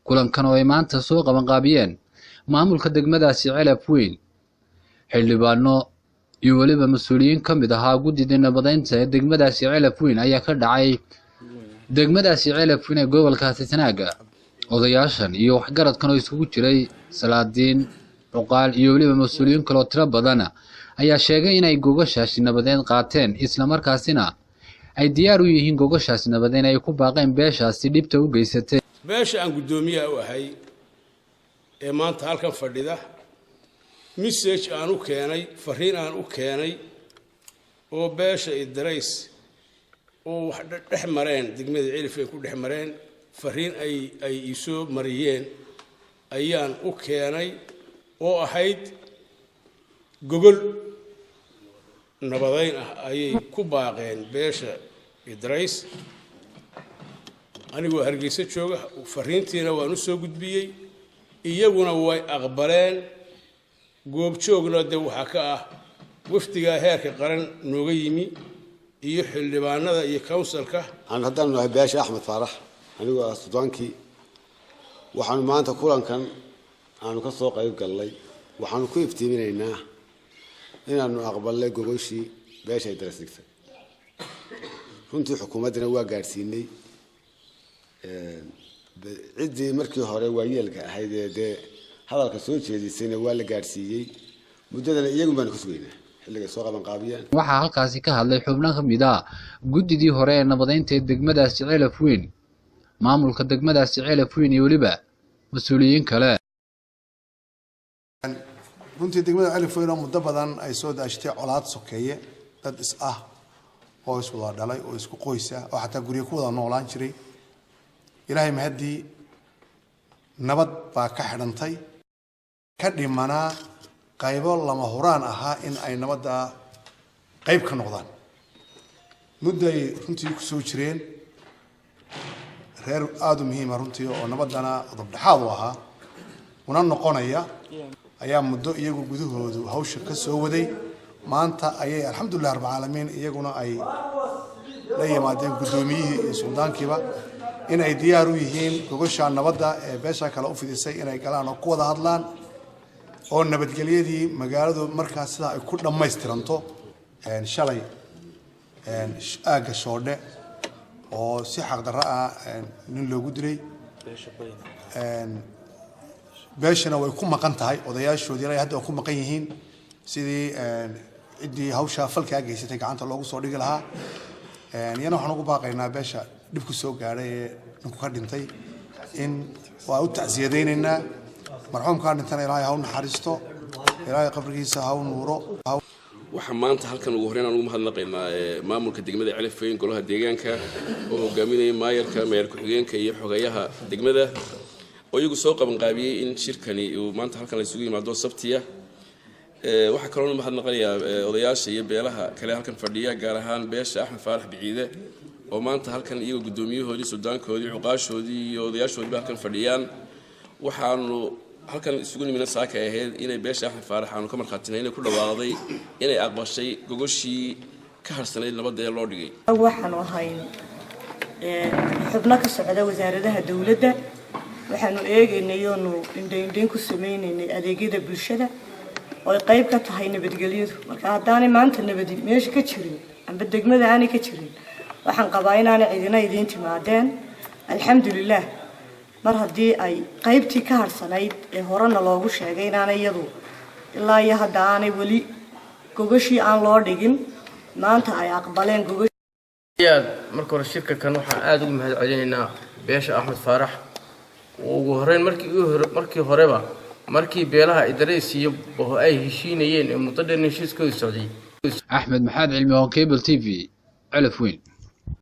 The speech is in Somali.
kulankan oo ay maanta soo qaban qaabiyeen maamulka degmadaasi Ceelaf Weyn xildhibaano iyo waliba mas'uuliyiin ka mid ahaa guddida nabadeynta ee degmadaasi Ceelaf Weyn ayaa ka dhacay degmadaasi Ceelaf Weyn ee gobolkaasi Sanaaga odayaashan iyo waxgaradkan oo isugu jiray salaadiin uqaal iyo waliba mas'uuliyiin kale oo tiro badan ayaa sheegay inay gogashaasi nabadeyn qaateen isla markaasina ay diyaar u yihiin gogashaasi nabadeyn ay ku baaqeen beeshaasi dhibta u geysatay beesha aan gudoomiye u ahay ee maanta halkan fadhida message aan u keenay fariin aan u keenay oo beesha Idris oo wax dhex mareen degmada Ceelaf ay ku dhex mareen fariin ay isoo mariyeen ayaan u keenay oo ahayd gogol nabadeyn ah ayay ku baaqeen beesha Idris anigoo Hargeysa jooga fariintiina waan u soo gudbiyay iyaguna way aqbaleen goob joogna waxa ka ah wafdiga heerka qaran nooga yimi iyo xildhibaanada iyo councilka aan haddana nahay beesha Axmed Faarax anigoo ah Sudaankii waxaan maanta kulankan aanu ka soo qayb galnay waxaan ku iftiiminaynaa inaanu aqbalnay gogoshii beesha Idris dhigtay runtii xukuumadana waa gaarsiinay ciddii markii hore waayeelka ahayd ee hadalka soo jeedisayna waa la gaarsiiyay muddadana iyagu baan ku sugaynaa xilliga soo qaban qaabiyaan waxa halkaasi ka hadlay xubno ka mid ah guddidii hore ee nabadeynta ee degmadaasi Ceelaf Weyn maamulka degmadaasi Ceelaf Weyn iyo waliba mas'uuliyiin kale runtii degmada Ceelaf Weyn oo muddo badan ay soo daashatay colaad sokeeye dad is ah oo isku wada dhalay oo isku qoys ah oo xataa guriga ku wada noolaan jiray ilaahay mahadii nabad baa ka xidhantay ka dhimanaa qaybo lama huraan ahaa in ay nabadda qayb ka noqdaan mudday runtii ku soo jireen reer aad u muhiim ah runtii oo nabaddana dabdhaxaad u ahaa una noqonaya ayaa muddo iyagu gudahoodu hawsha ka soo waday maanta ayay alxamdulillaah rabbil caalamiin iyaguna ay la yimaadeen guddoomiyihii iyo suldaankiiba in ay diyaar u yihiin gogasha nabadda ee beesha kale u fidisay inay galaan oo ku wada hadlaan oo nabadgelyadii magaaladu markaas sida ay ku dhammaystiranto shalay aaga Shoodhe oo si xaq darro ah nin loogu dilay beeshana way ku maqan tahay odayaashoodii ilaa hadda ku maqan yihiin sidii ciddii hawsha falka geysatay gacanta loogu soo dhigi lahaa yana waxaan ugu baaqaynaa beesha dib ku soo gaaray ee ninku ka dhintay in waa u tacsiyadeynayna marxuumka dhintana ilaahay ha u naxariisto ilaahay qabrigiisa ha u nuuro waxa maanta halkan ugu horreyn aan ugu mahadnaqaynaa maamulka degmada Ceelaf Weyn golaha deegaanka oo hogaaminaya maayarka maayar ku-xigeenka iyo xogayaha degmada oo iyagu soo qaban qaabiyay in shirkani uu maanta halkan la isugu yimaado Sabtiya waxa kale oo mahadnaqayaa odayaasha iyo beelaha kale halkan fadhiya gaar ahaan beesha Axmed Faarax Biciide oo maanta halkan iyagu gudoomiyahoodii Sudaankoodii uqaashoodii iyo odayaashoodii halkan fadhiyaan waxaanu halkan isugu nimina saaka ahayd inay beesha Axmed Faarax aanu ka marxatinay inay ku dhawaaqday inay aqbashay gogoshii ka harsanayd nabadda ee loo dhigay waxaanu ahayn xubno ka socda wasaaradaha dawladda waxaanu eegaynay oo indhayn ku sameeynay adeegyada bulshada oo ay qayb ka tahay nabadgelyadu marka haddaanay maanta nabadi meesha ka jirin amba degmada aanay ka jirin waxaan qabaa inaanay cidina idiin timaadeen alxamdulillaah mar haddii ay qaybtii ka harsanayd ee horena loogu sheegay inaanay iyadu ilaa iyo hadda aanay weli gogashii aan loo dhigin maanta ay aqbaleen gogoshii marka hore shirka kan waxaan aad ugu mahad celinaynaa beesha Axmed Faarax oo ugu horreyn markii horeba markii beelaha Idris iyo ay heshiinayeen ee muddo dheer heshiiskooda socday Axmed Maxamed Cilmi oo Cable TV Ceelaf Weyn